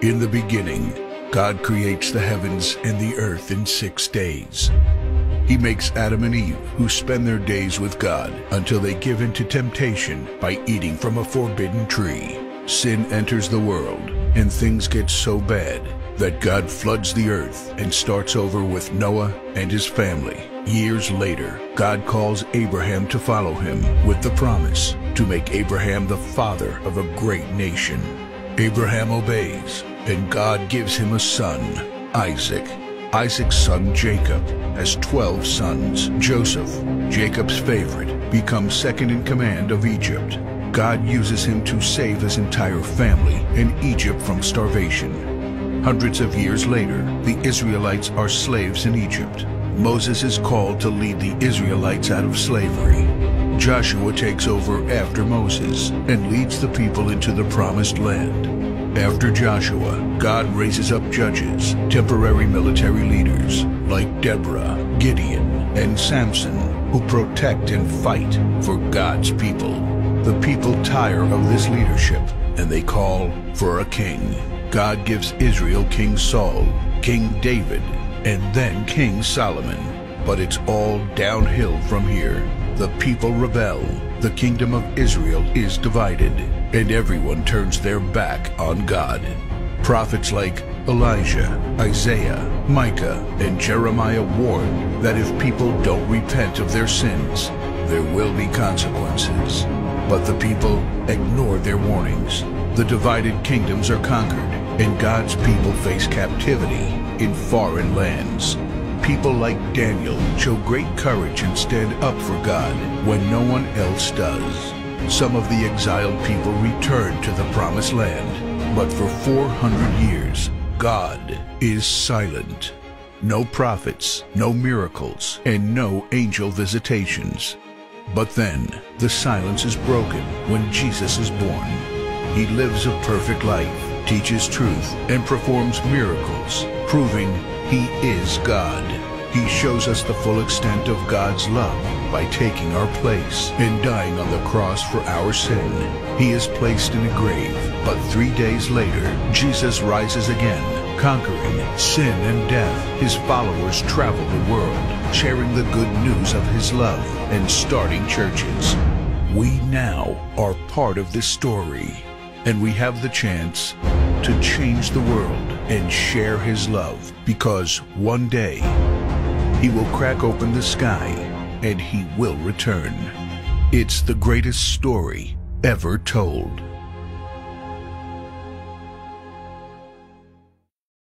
In the beginning, God creates the heavens and the earth in 6 days. He makes Adam and Eve, who spend their days with God until they give in to temptation by eating from a forbidden tree. Sin enters the world, and things get so bad that God floods the earth and starts over with Noah and his family. Years later, God calls Abraham to follow him with the promise to make Abraham the father of a great nation. Abraham obeys, and God gives him a son, Isaac. Isaac's son Jacob has 12 sons. Joseph, Jacob's favorite, becomes second in command of Egypt. God uses him to save his entire family and Egypt from starvation. Hundreds of years later, the Israelites are slaves in Egypt. Moses is called to lead the Israelites out of slavery. Joshua takes over after Moses and leads the people into the promised land. After Joshua, God raises up judges, temporary military leaders like Deborah, Gideon, and Samson, who protect and fight for God's people. The people tire of this leadership, and they call for a king. God gives Israel King Saul, King David, and then King Solomon. But it's all downhill from here. The people rebel. The kingdom of Israel is divided, and everyone turns their back on God. Prophets like Elijah, Isaiah, Micah, and Jeremiah warn that if people don't repent of their sins, there will be consequences. But the people ignore their warnings. The divided kingdoms are conquered, and God's people face captivity in foreign lands. People like Daniel show great courage and stand up for God when no one else does. Some of the exiled people return to the promised land, but for 400 years, God is silent. No prophets, no miracles, and no angel visitations. But then, the silence is broken when Jesus is born. He lives a perfect life, teaches truth, and performs miracles, proving He is God. He shows us the full extent of God's love by taking our place and dying on the cross for our sin. He is placed in a grave, but 3 days later, Jesus rises again, conquering sin and death. His followers travel the world, sharing the good news of His love and starting churches. We now are part of this story, and we have the chance to change the world and share His love, because one day He will crack open the sky and He will return. It's the greatest story ever told.